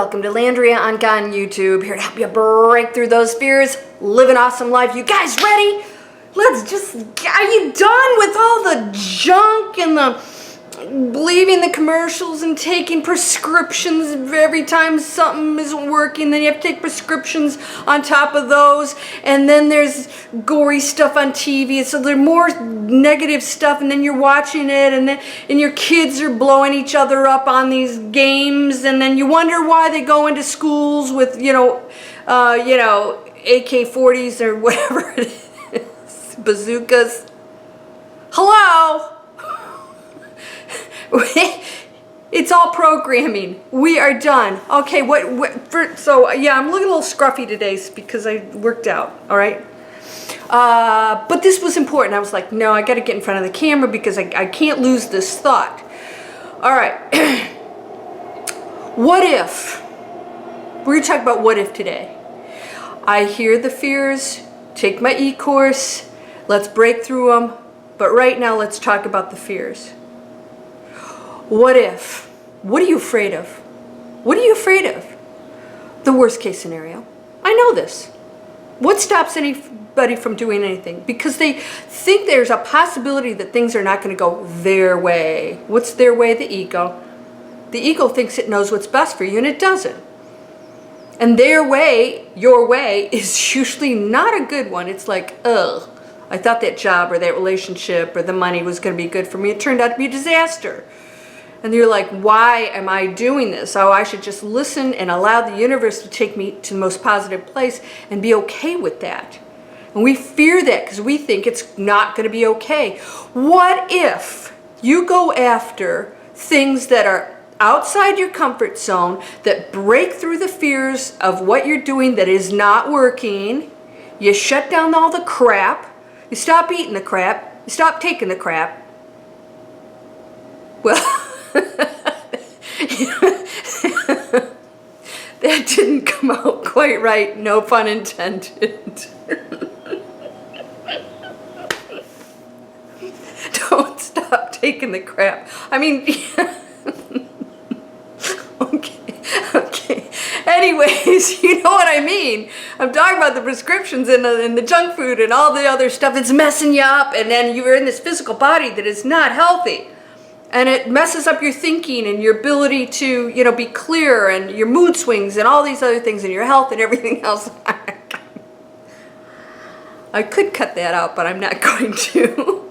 Welcome to Landria Onkka on YouTube. Here to help you break through those fears, live an awesome life. You guys ready? Are you done with all the junk and the believing the commercials and taking prescriptions every time something isn't working? Then you have to take prescriptions on top of those, and then there's gory stuff on TV, so there's more negative stuff, and then you're watching it, and your kids are blowing each other up on these games, and then you wonder why they go into schools with AK-40s or whatever it is, bazookas. Hello. It's all programming. We are done. Okay, so yeah, I'm looking a little scruffy today because I worked out, all right? But this was important. I was like, no, I got to get in front of the camera because I can't lose this thought. All right. What if? We're going to talk about what if today. I hear the fears, take my e-course, let's break through them. But right now, let's talk about the fears. What if? What are you afraid of? What are you afraid of? The worst case scenario. I know this. What stops anybody from doing anything? Because they think there's a possibility that things are not going to go their way. What's their way? The ego. The ego thinks it knows what's best for you, and it doesn't. And their way, your way, is usually not a good one. It's like, ugh, I thought that job or that relationship or the money was going to be good for me. It turned out to be a disaster. And you're like, why am I doing this? Oh, I should just listen and allow the universe to take me to the most positive place and be okay with that. And we fear that because we think it's not going to be okay. What if you go after things that are outside your comfort zone, that break through the fears of what you're doing that is not working? You shut down all the crap. You stop eating the crap. You stop taking the crap. Well, that didn't come out quite right, no pun intended. Don't stop taking the crap. I mean, okay. Anyways, you know what I mean. I'm talking about the prescriptions and the junk food and all the other stuff that's messing you up, and then you're in this physical body that is not healthy. And it messes up your thinking and your ability to, be clear, and your mood swings and all these other things, and your health and everything else. I could cut that out, but I'm not going to.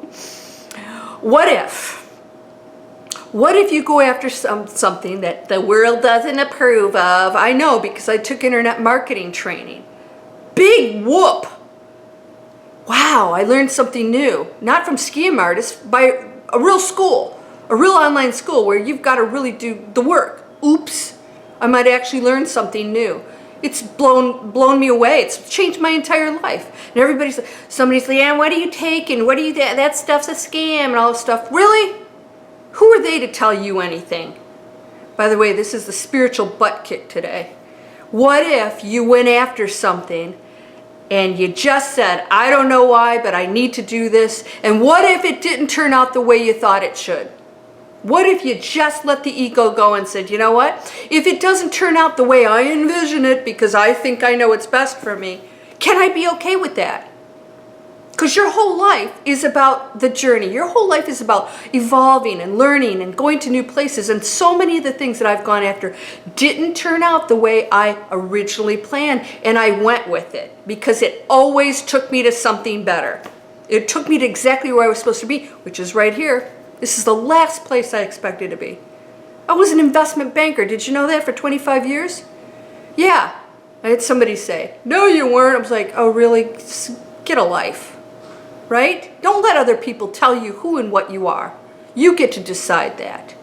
What if? What if you go after something that the world doesn't approve of? I know, because I took internet marketing training. Big whoop. Wow, I learned something new. Not from scam artists, by a real school. A real online school where you've got to really do the work. Oops, I might actually learn something new. It's blown me away. It's changed my entire life. And somebody's like, yeah, what do you take? And what do you, that stuff's a scam and all this stuff. Really? Who are they to tell you anything? By the way, this is the spiritual butt kick today. What if you went after something and you just said, I don't know why, but I need to do this. And what if it didn't turn out the way you thought it should? What if you just let the ego go and said, you know what? If it doesn't turn out the way I envision it because I think I know what's best for me, can I be okay with that? Because your whole life is about the journey. Your whole life is about evolving and learning and going to new places. And so many of the things that I've gone after didn't turn out the way I originally planned. And I went with it because it always took me to something better. It took me to exactly where I was supposed to be, which is right here. This is the last place I expected to be. I was an investment banker. Did you know that, for 25 years? Yeah. I had somebody say, no, you weren't. I was like, oh, really? Get a life. Right? Don't let other people tell you who and what you are. You get to decide that.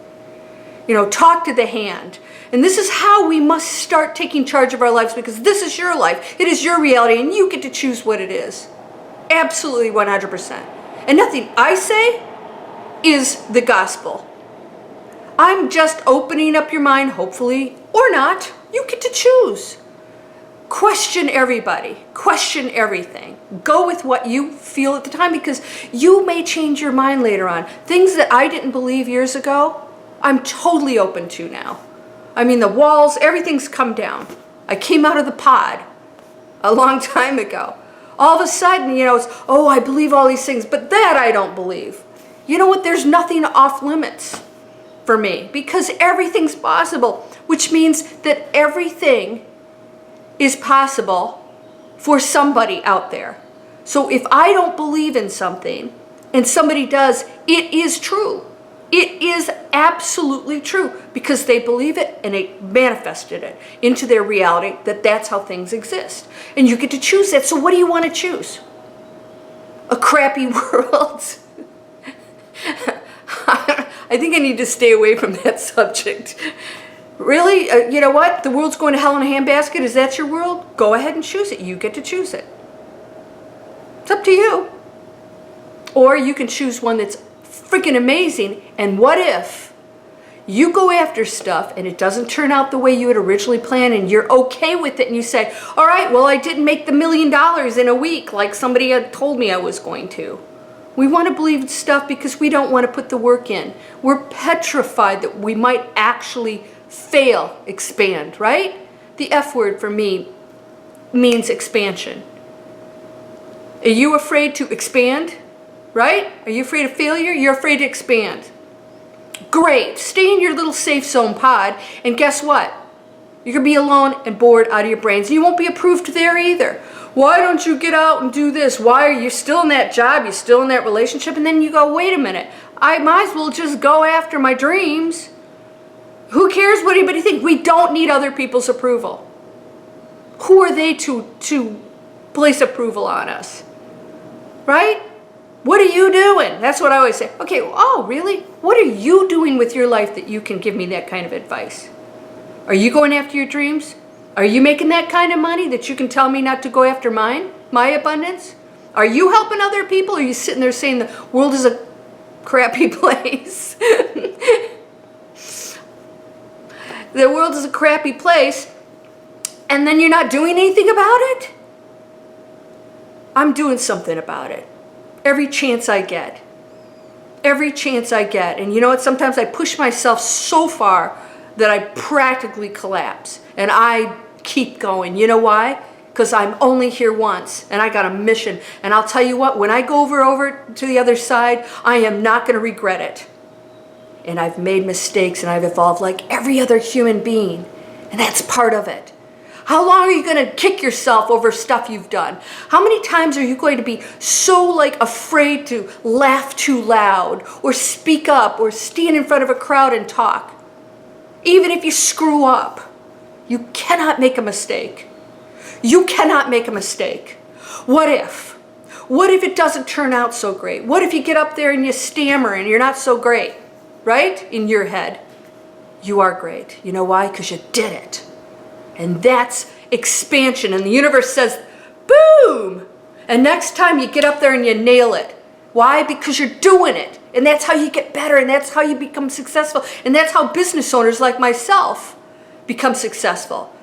Talk to the hand. And this is how we must start taking charge of our lives, because this is your life. It is your reality, and you get to choose what it is. Absolutely 100%. And nothing I say is the gospel. I'm just opening up your mind, hopefully, or not. You get to choose. Question everybody. Question everything. Go with what you feel at the time, because you may change your mind later on. Things that I didn't believe years ago, I'm totally open to now. I mean, the walls, everything's come down. I came out of the pod a long time ago. All of a sudden, you know, it's, oh, I believe all these things, but that I don't believe. You know what? There's nothing off limits for me because everything's possible, which means that everything is possible for somebody out there. So if I don't believe in something and somebody does, it is true. It is absolutely true because they believe it and they manifested it into their reality that that's how things exist. And you get to choose that. So what do you want to choose? A crappy world? I think I need to stay away from that subject. Really? You know what? The world's going to hell in a handbasket. Is that your world? Go ahead and choose it. You get to choose it. It's up to you. Or you can choose one that's freaking amazing. And what if you go after stuff and it doesn't turn out the way you had originally planned and you're okay with it and you say, all right, well, I didn't make the $1 million in a week like somebody had told me I was going to. We want to believe stuff because we don't want to put the work in. We're petrified that we might actually fail, expand, right? The F word for me means expansion. Are you afraid to expand? Right? Are you afraid of failure? You're afraid to expand. Great. Stay in your little safe zone pod, and guess what? You're going to be alone and bored out of your brains. You won't be approved there either. Why don't you get out and do this? Why are you still in that job? You're still in that relationship? And then you go, wait a minute. I might as well just go after my dreams. Who cares what anybody thinks? We don't need other people's approval. Who are they to place approval on us? Right? What are you doing? That's what I always say. Okay, oh, really? What are you doing with your life that you can give me that kind of advice? Are you going after your dreams? Are you making that kind of money that you can tell me not to go after mine, my abundance? Are you helping other people? Or are you sitting there saying the world is a crappy place? The world is a crappy place, and then you're not doing anything about it? I'm doing something about it. Every chance I get. Every chance I get. And you know what? Sometimes I push myself so far that I practically collapse. And I keep going. You know why? Because I'm only here once. And I got a mission. And I'll tell you what, when I go over to the other side, I am not going to regret it. And I've made mistakes and I've evolved like every other human being. And that's part of it. How long are you going to kick yourself over stuff you've done? How many times are you going to be so like afraid to laugh too loud or speak up or stand in front of a crowd and talk? Even if you screw up, you cannot make a mistake. You cannot make a mistake. What if? What if it doesn't turn out so great? What if you get up there and you stammer and you're not so great? Right? In your head. You are great. You know why? Because you did it. And that's expansion. And the universe says, boom! And next time you get up there and you nail it. Why? Because you're doing it. And that's how you get better. And that's how you become successful. And that's how business owners like myself become successful.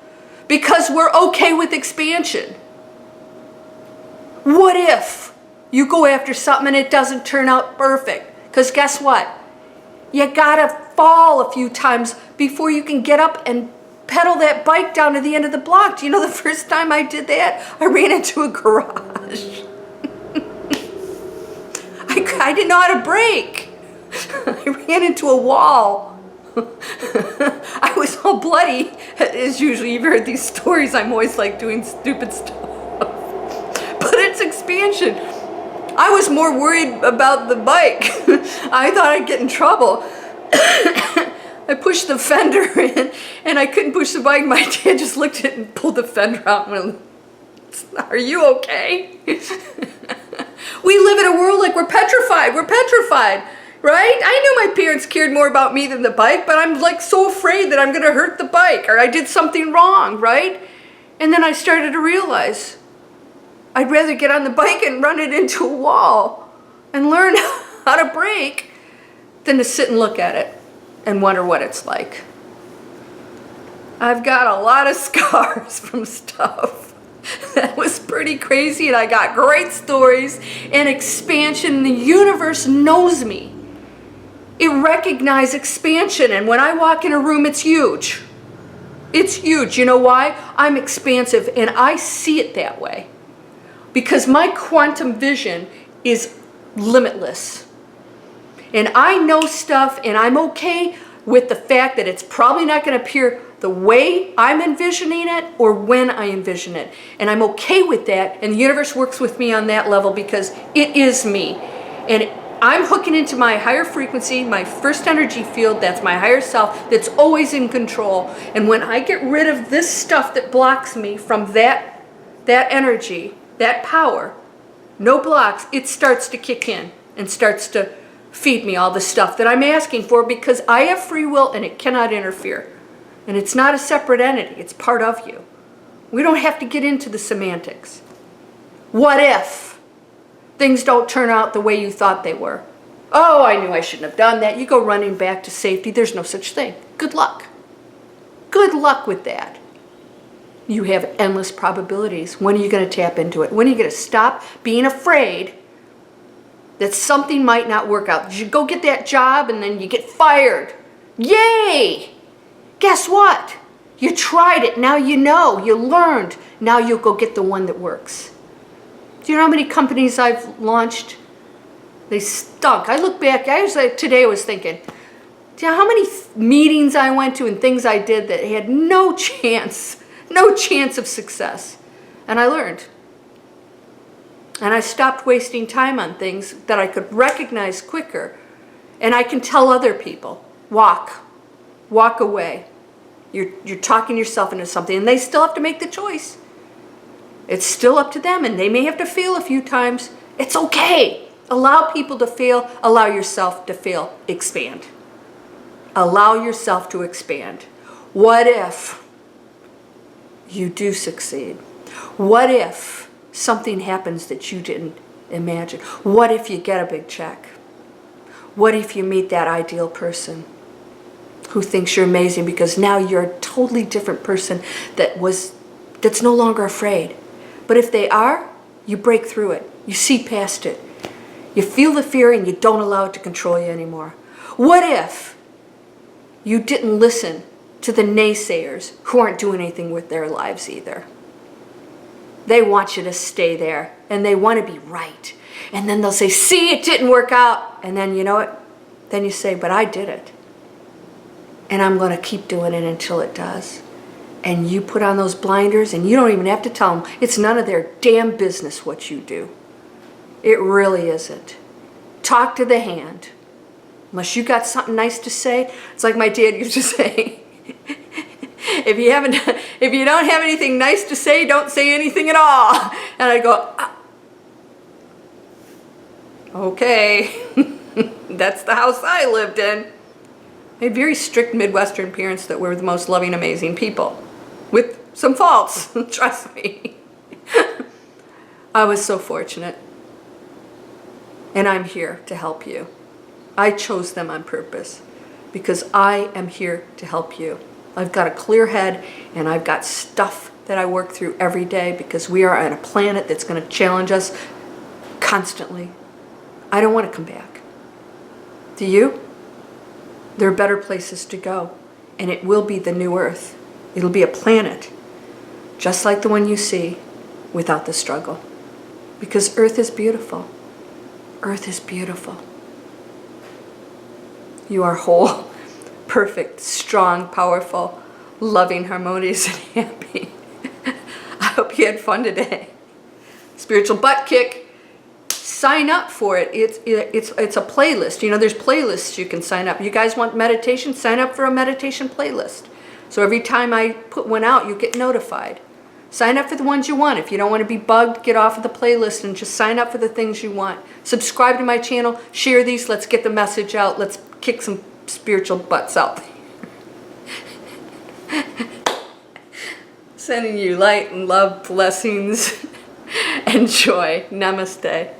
Because we're okay with expansion. What if you go after something and it doesn't turn out perfect? Because guess what? You gotta fall a few times before you can get up and pedal that bike down to the end of the block. Do you know the first time I did that, I ran into a garage. I didn't know how to brake. I ran into a wall. I was all bloody, as usual. You've heard these stories. I'm always like doing stupid stuff. But it's expansion. I was more worried about the bike. I thought I'd get in trouble. I pushed the fender in, and I couldn't push the bike. My dad just looked at it and pulled the fender out and went, are you okay? We live in a world like we're petrified. We're petrified, right? I knew my parents cared more about me than the bike, but I'm like so afraid that I'm going to hurt the bike or I did something wrong, right? And then I started to realize I'd rather get on the bike and run it into a wall and learn how to brake than to sit and look at it and wonder what it's like. I've got a lot of scars from stuff that was pretty crazy, and I got great stories and expansion. The universe knows me. It recognizes expansion, and when I walk in a room, it's huge. It's huge. You know why? I'm expansive and I see it that way. Because my quantum vision is limitless. And I know stuff and I'm okay with the fact that it's probably not going to appear the way I'm envisioning it or when I envision it. And I'm okay with that. And the universe works with me on that level because it is me. And I'm hooking into my higher frequency, my first energy field, that's my higher self, that's always in control. And when I get rid of this stuff that blocks me from that energy, that power, no blocks, it starts to kick in and starts to feed me all the stuff that I'm asking for because I have free will and it cannot interfere. And it's not a separate entity, it's part of you. We don't have to get into the semantics. What if things don't turn out the way you thought they were? Oh, I knew I shouldn't have done that. You go running back to safety. There's no such thing. Good luck. Good luck with that. You have endless probabilities. When are you going to tap into it? When are you going to stop being afraid that something might not work out? You go get that job and then you get fired. Yay! Guess what? You tried it. Now you know. You learned. Now you'll go get the one that works. Do you know how many companies I've launched? They stunk. I look back. Today I was thinking, do you know how many meetings I went to and things I did that had no chance of success? And I learned. And I stopped wasting time on things that I could recognize quicker. And I can tell other people, walk away. You're talking yourself into something, and they still have to make the choice. It's still up to them, and they may have to fail a few times. It's okay. Allow people to fail. Allow yourself to fail. Expand. Allow yourself to expand. What if you do succeed? What if something happens that you didn't imagine? What if you get a big check? What if you meet that ideal person who thinks you're amazing because now you're a totally different person that's no longer afraid? But if they are, you break through it. You see past it. You feel the fear and you don't allow it to control you anymore. What if you didn't listen to the naysayers who aren't doing anything with their lives either? They want you to stay there and they want to be right. And then they'll say, see, it didn't work out. And then you know what? Then you say, but I did it. And I'm going to keep doing it until it does. And you put on those blinders and you don't even have to tell them. It's none of their damn business what you do. It really isn't. Talk to the hand. Unless you got something nice to say. It's like my dad used to say, if you don't have anything nice to say, don't say anything at all. And I'd go, okay. That's the house I lived in. I had very strict Midwestern parents that were the most loving, amazing people. With some faults, trust me. I was so fortunate. And I'm here to help you. I chose them on purpose because I am here to help you. I've got a clear head and I've got stuff that I work through every day because we are on a planet that's going to challenge us constantly. I don't want to come back. Do you? There are better places to go, and it will be the new Earth. It'll be a planet just like the one you see without the struggle. Because Earth is beautiful. Earth is beautiful. You are whole, perfect, strong, powerful, loving, harmonious, and happy. I hope you had fun today. Spiritual butt kick. Sign up for it. It's a playlist. You know, there's playlists you can sign up. You guys want meditation? Sign up for a meditation playlist. So every time I put one out, you get notified. Sign up for the ones you want. If you don't want to be bugged, get off of the playlist and just sign up for the things you want. Subscribe to my channel. Share these. Let's get the message out. Let's kick some spiritual butts out. Sending you light and love, blessings, and joy. Namaste.